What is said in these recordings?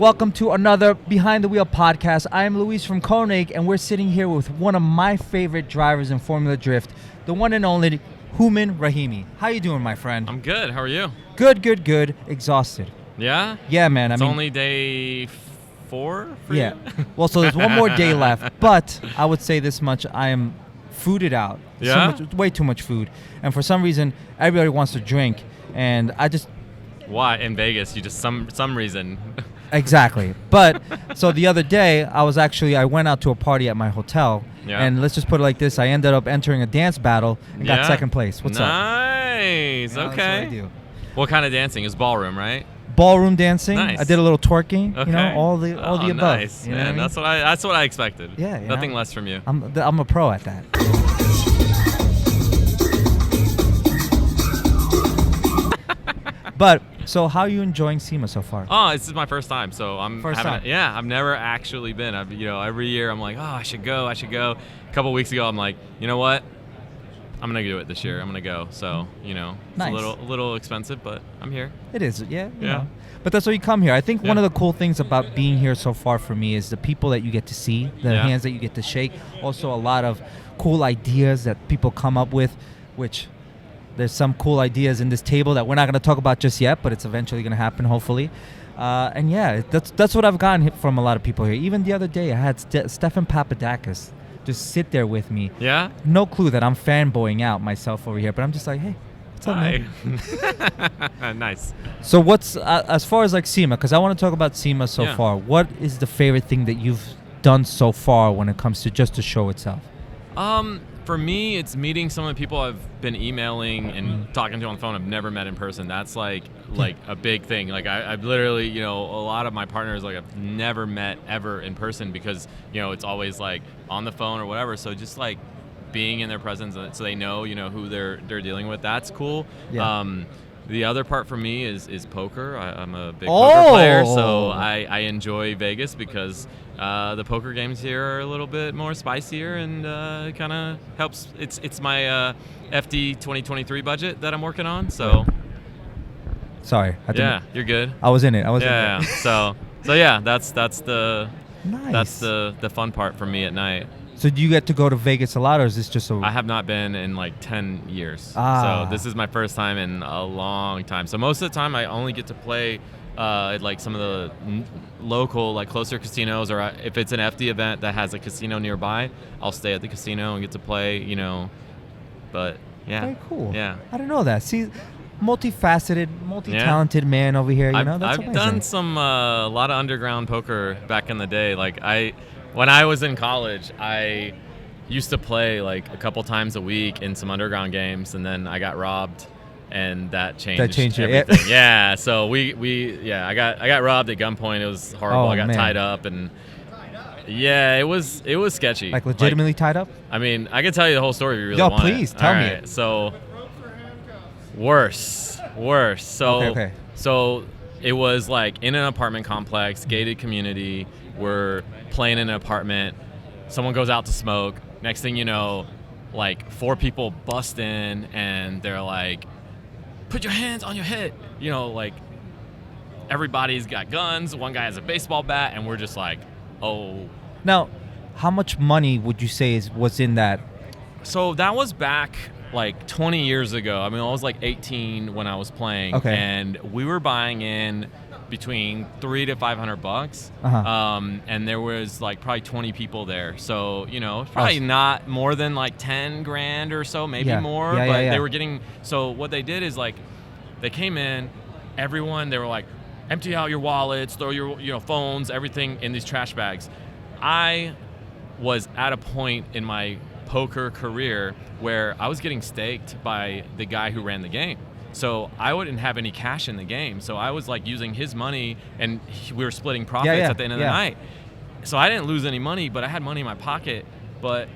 welcome to another Behind the Wheel podcast. I am Luis from Koenig, and we're sitting here with one of my favorite drivers in Formula Drift, the one and only Hooman Rahimi. How you doing, my friend? I'm good. How are you? Good. Exhausted. Yeah? Yeah, man. It's only day 4 for you? Well, so there's one more day left, but I would say this much. I am fooded out. Yeah? Way too much food. And for some reason, everybody wants to drink, and I just... Why? In Vegas, you just some reason... Exactly. But so the other day, I went out to a party at my hotel, and let's just put it like this: I ended up entering a dance battle and got second place. What's up? Nice. Okay. That's what I do. What kind of dancing? Is ballroom, right? Ballroom dancing. Nice. I did a little twerking. Okay. All the above. Nice, you know man. That's what I expected. Yeah. Nothing less from you. I'm a pro at that. But so, how are you enjoying SEMA so far? Oh, this is my first time, so First time. Yeah, I've never actually been. Every year I'm like, oh, I should go. A couple weeks ago, I'm like, you know what? I'm gonna do it this year. I'm gonna go. So, Nice. It's a little expensive, but I'm here. It is, yeah. You know. But that's why you come here. I think one of the cool things about being here so far for me is the people that you get to see, the hands that you get to shake. Also, a lot of cool ideas that people come up with, which there's some cool ideas in this table that we're not going to talk about just yet, but it's eventually going to happen, hopefully. And yeah, that's what I've gotten from a lot of people here. Even the other day, I had Stefan Papadakis just sit there with me. Yeah? No clue that I'm fanboying out myself over here, but I'm just like, hey, what's up, man? Nice. So what's, as far as like SEMA, because I want to talk about SEMA so far, what is the favorite thing that you've done so far when it comes to just the show itself? For me, it's meeting some of the people I've been emailing and talking to on the phone. I've never met in person. That's like a big thing. Like I've literally, a lot of my partners, like I've never met ever in person because, it's always like on the phone or whatever. So just like being in their presence so they know, who they're dealing with. That's cool. Yeah. The other part for me is poker. I'm a big poker player, so I enjoy Vegas because the poker games here are a little bit more spicier and it kind of helps. It's my FD 2023 budget that I'm working on. So sorry. You're good. I was in it. Yeah. So yeah, that's the nice. That's the fun part for me at night. So do you get to go to Vegas a lot, or is this just I have not been in like 10 years. So this is my first time in a long time. So most of the time I only get to play at like some of the local, like closer casinos, or if it's an FD event that has a casino nearby, I'll stay at the casino and get to play, But yeah. Very cool. Yeah. I don't know that. See, multifaceted, multi-talented man over here. That's I've amazing. done some a lot of underground poker back in the day. Like when I was in college, I used to play like a couple times a week in some underground games, and then I got robbed, and that changed everything. Yeah. So I got robbed at gunpoint. It was horrible. I got tied up, and it was sketchy. Like legitimately tied up? I mean, I can tell you the whole story if you really want it. Please tell me. Right, so worse. So okay. So it was like in an apartment complex, gated community. We're playing in an apartment. Someone goes out to smoke. Next thing you know, like 4 people bust in and they're like, "Put your hands on your head." Like everybody's got guns. One guy has a baseball bat, and we're just like, oh. Now, how much money would you say was in that? So that was back like 20 years ago. I mean, I was like 18 when I was playing, and we were buying in between $300 to $500. And there was like probably 20 people there. So, probably not more than like 10 grand or so, maybe more. But they were getting, so what they did is like, they came in, everyone, they were like, empty out your wallets, throw your phones, everything in these trash bags. I was at a point in my poker career where I was getting staked by the guy who ran the game. So I wouldn't have any cash in the game. So I was like using his money, and we were splitting profits at the end of the night. So I didn't lose any money, but I had money in my pocket. But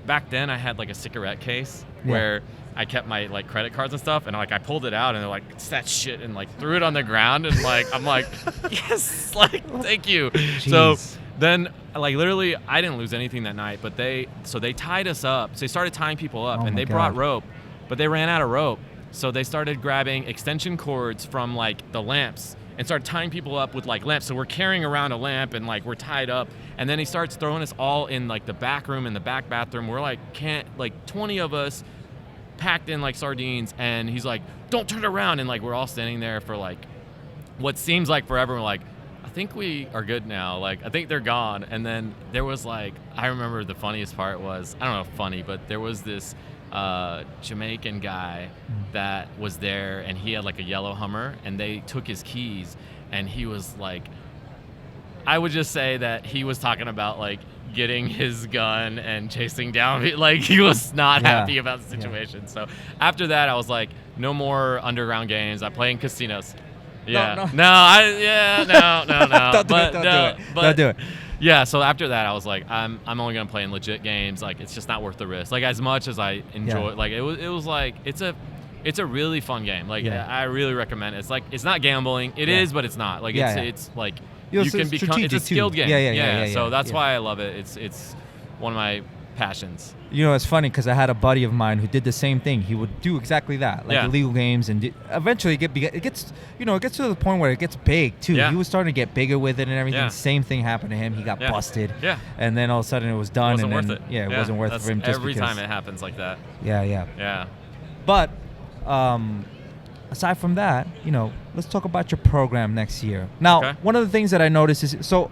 back then I had like a cigarette case where I kept my like credit cards and stuff, and like I pulled it out, and they're like, "It's that shit," and like threw it on the ground, and like I'm like, yes, like thank you. Jeez. So then like literally I didn't lose anything that night, but they tied us up. So they started tying people up, and they brought rope, but they ran out of rope. So they started grabbing extension cords from like the lamps and started tying people up with like lamps. So we're carrying around a lamp and like we're tied up. And then he starts throwing us all in like the back room in the back bathroom. We're like 20 of us packed in like sardines. And he's like, don't turn around. And like we're all standing there for like what seems like forever. We're like, I think we are good now. Like, I think they're gone. And then there was like, I remember the funniest part was, I don't know if funny, but there was this Jamaican guy that was there, and he had like a yellow Hummer, and they took his keys, and he was like, I would just say that he was talking about like getting his gun and chasing down, like he was not happy about the situation. So after that, I was like, no more underground games. I play in casinos. Yeah. No. Don't do it. Yeah, so after that, I was like, I'm only gonna play in legit games. Like, it's just not worth the risk. Like, as much as I enjoy, like, it was like, it's a really fun game. Like, I really recommend it. It's like, it's not gambling. It is, but it's not. Like, it's like you can become. It's a skilled game. Yeah. So that's why I love it. It's one of my passions. You know, it's funny because I had a buddy of mine who did the same thing. He would do exactly that, like illegal games, and eventually it gets to the point where it gets big too. He was starting to get bigger with it and everything. Same thing happened to him. He got busted. And then all of a sudden it was done. It wasn't worth it. Yeah, it wasn't worth it for him. Just every time it happens like that. Yeah. But aside from that, you know, let's talk about your program next year. Now, one of the things that I noticed is, so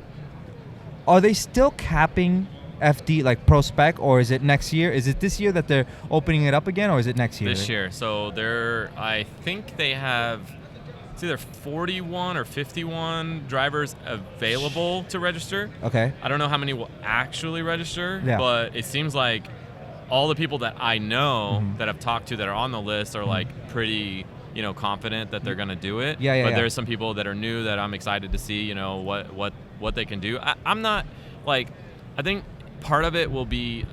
are they still capping FD, like ProSpec, or is it next year? Is it this year that they're opening it up again, or is it next year? This year. So I think they have, it's either 41 or 51 drivers available to register. Okay. I don't know how many will actually register, but it seems like all the people that I know that I've talked to that are on the list are like pretty, you know, confident that they're going to do it. But there's some people that are new that I'm excited to see, you know, what they can do. I'm not like, I think part of it will be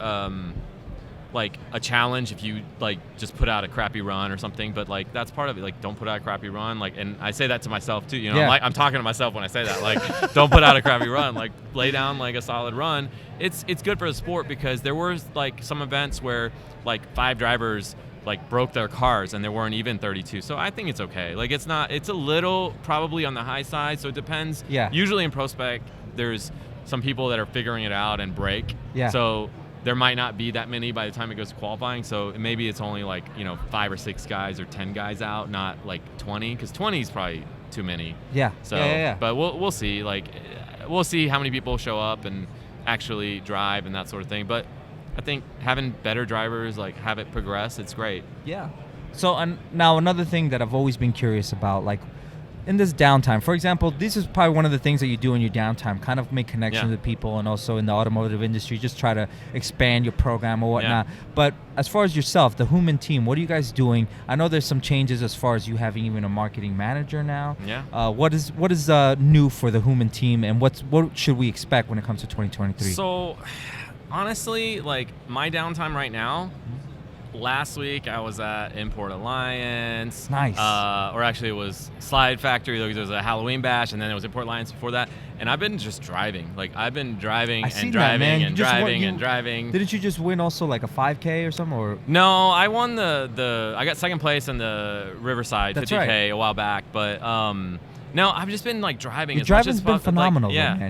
like a challenge if you like just put out a crappy run or something, but like that's part of it. Like, don't put out a crappy run. Like, and I say that to myself too, you know. I'm talking to myself when I say that. Like, don't put out a crappy run. Like, lay down like a solid run. It's good for the sport, because there were like some events where like 5 drivers like broke their cars and there weren't even 32. So I think it's okay. Like, it's a little probably on the high side. So it depends. Usually in ProSpec, there's some people that are figuring it out and break. So there might not be that many by the time it goes to qualifying. So maybe it's only like, you know, 5 or 6 guys or 10 guys out, not like 20, because 20 is probably too many. So, but we'll see. Like, we'll see how many people show up and actually drive and that sort of thing. But I think having better drivers, like, have it progress, it's great. So now another thing that I've always been curious about, like, in this downtime, for example, this is probably one of the things that you do in your downtime, kind of make connections with people, and also in the automotive industry, just try to expand your program or whatnot. But as far as yourself, the Hooman team, what are you guys doing? I know there's some changes as far as you having even a marketing manager now. What is new for the Hooman team, and what should we expect when it comes to 2023? So, honestly, like, my downtime right now, last week I was at Import Alliance. Nice. Or actually it was Slide Factory. There was a Halloween bash, and then it was Import Alliance before that. And I've been just driving. Like, I've been driving and driving and driving. Didn't you just win also like a 5K or something? Or no, I won I got second place in the Riverside 50K a while back, but no, I've just been like driving. Your driving's been phenomenal, man.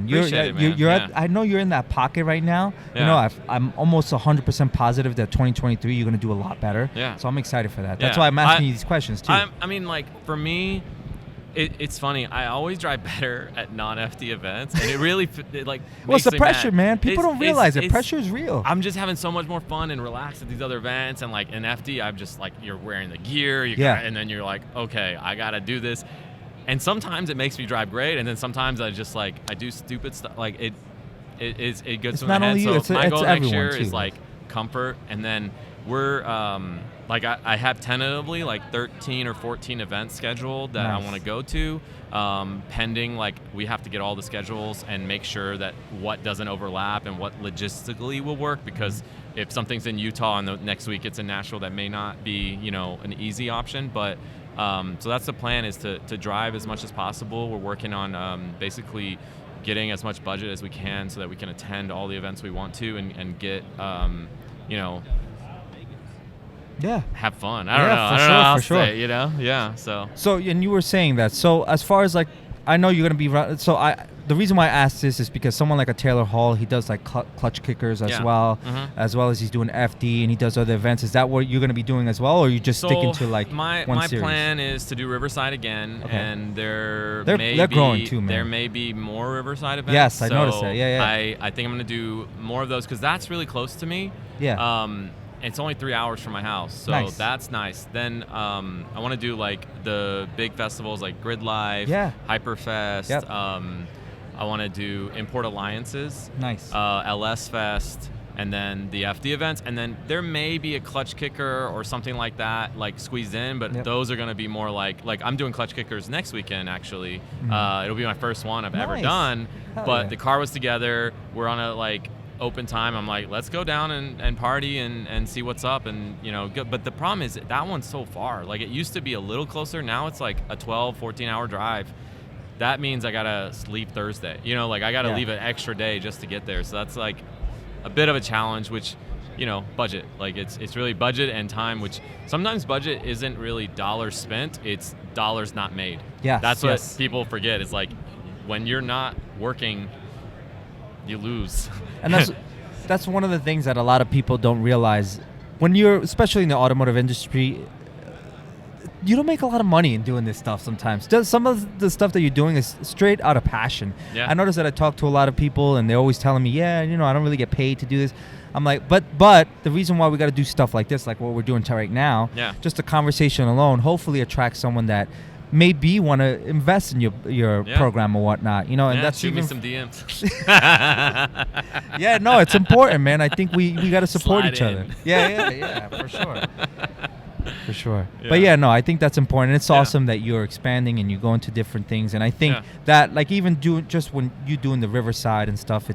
I know you're in that pocket right now. You know, I'm almost 100% positive that 2023 you're going to do a lot better. So I'm excited for that. That's why I'm asking you these questions too. I mean, like, for me, it's funny. I always drive better at non-FD events, and it really well, it's the pressure, man. People don't realize it. Pressure is real. I'm just having so much more fun and relaxed at these other events, and like in FD, I'm just like, you're wearing the gear, and then you're like, okay, I gotta do this. And sometimes it makes me drive great, and then sometimes I just like I do stupid stuff. Like it gets to my head. So my goal next year is like comfort, and then we're like I have tentatively like 13 or 14 events scheduled that I want to go to, pending like we have to get all the schedules and make sure that what doesn't overlap and what logistically will work, because if something's in Utah and the next week it's in Nashville, that may not be, you know, an easy option, but. So that's the plan, is to drive as much as possible. We're working on basically getting as much budget as we can so that we can attend all the events we want to and get, you know, have fun. I don't know. I don't know how to say, you know? So, and you were saying that. So as far as like I know you're gonna be so the reason why I asked this is because someone like a Taylor Hall, he does like clutch kickers as well, as well as he's doing FD and he does other events. Is that what you're gonna be doing as well, or are you just sticking to like my series? plan is to do Riverside again, and they're growing too, man. There may be more Riverside events. Yes, I noticed that. Yeah. I think I'm gonna do more of those because that's really close to me. Yeah. It's only 3 hours from my house, so that's nice. Then I want to do like the big festivals like Grid Life, Hyperfest. Yep. I want to do Import Alliances, LS Fest, and then the FD events. And then there may be a clutch kicker or something like that, like squeezed in, but those are going to be more like I'm doing clutch kickers next weekend, actually. It'll be my first one I've ever done. But the car was together. We're on a like open time. I'm like, let's go down and party and see what's up. And, but the problem is that one's so far. Like, it used to be a little closer. Now it's like a 12, 14-hour drive. That means I gotta leave Thursday. I gotta leave an extra day just to get there. So that's like a bit of a challenge, which, budget. Like it's really budget and time, which sometimes budget isn't really dollars spent, it's dollars not made. Yeah. That's what people forget. It's like when you're not working, you lose. And that's one of the things that a lot of people don't realize. When you're, especially in the automotive industry, you don't make a lot of money in doing this stuff sometimes. Some of the stuff that you're doing is straight out of passion. Yeah. I notice that I talk to a lot of people and they're always telling me, I don't really get paid to do this. I'm like, but the reason why we got to do stuff like this, like what we're doing right now, just the conversation alone, hopefully attracts someone that maybe want to invest in your program or whatnot, and that's shoot even me some DMs. Yeah, no, it's important, man. I think we got to support Slide each in. other. Yeah, for sure. For sure. Yeah. But no, I think that's important. It's awesome that you're expanding and you go into different things. And I think that like even just when you doing the Riverside and stuff,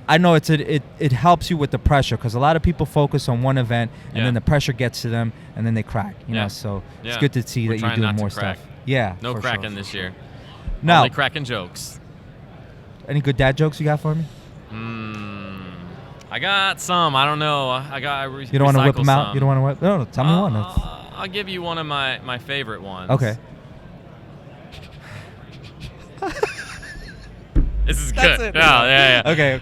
I know it helps you with the pressure because a lot of people focus on one event and then the pressure gets to them and then they crack. You know, so it's good to see that you're doing more stuff. Yeah. No cracking this year. No. Only cracking jokes. Any good dad jokes you got for me? I got some. I don't know. You don't want to whip them out? You don't want to whip? No, tell me one. I'll give you one of my favorite ones. Okay. This is That's good. it. Yeah. Okay.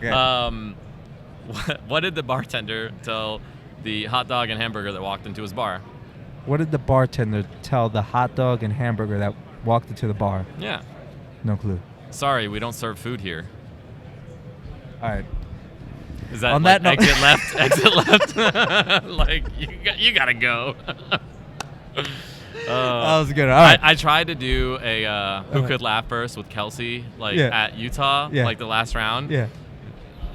What did the bartender tell the hot dog and hamburger that walked into his bar? What did the bartender tell the hot dog and hamburger that walked into the bar? Yeah. No clue. Sorry, we don't serve food here. All right. Is that on like that note? Exit left? Like, you gotta go. That was good. All right. I tried to do a Who Could Laugh First with Kelsey, at Utah, like the last round. Yeah.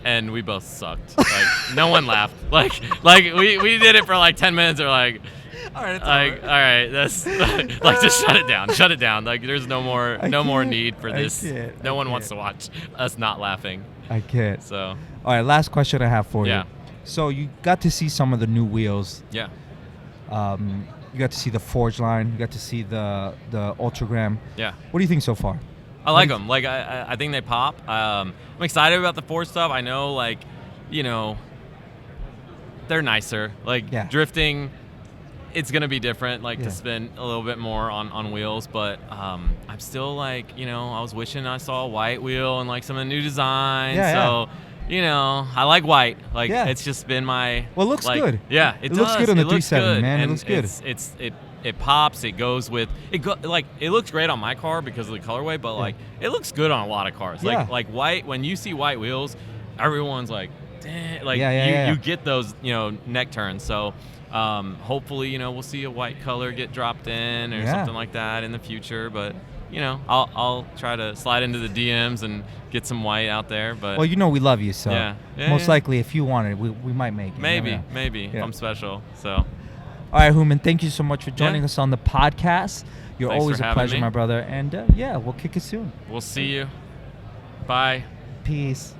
And we both sucked. Like, no one laughed. Like we did it for like 10 minutes. Or like, all right. All right. That's like just shut it down. Like, there's no more need for this. No one wants to watch us not laughing. I can't. So. All right. Last question I have for you. Yeah. So you got to see some of the new wheels. Yeah. You got to see the Forge line. You got to see the Ultragram. Yeah. What do you think so far? I like them. Like, I think they pop. I'm excited about the Forge stuff. I know, they're nicer. Like, drifting, it's going to be different, to spin a little bit more on wheels. But I'm still, I was wishing I saw a white wheel and, some of the new designs. I like white. It's just been my... Well, it looks good. Yeah, it looks good on the 370, man. It looks good. It pops. It goes with it. It looks great on my car because of the colorway, but it looks good on a lot of cars. Like white. When you see white wheels, everyone's like, damn. You get those neck turns. So hopefully we'll see a white color get dropped in or something like that in the future. But I'll try to slide into the DMs and get some white out there. But well, we love you, so most likely if you want it, we might make it. Maybe I'm special. So. All right, Hooman, thank you so much for joining us on the podcast. You're Thanks always for a pleasure, me. my brother. And we'll kick it soon. We'll see you. Bye. Peace.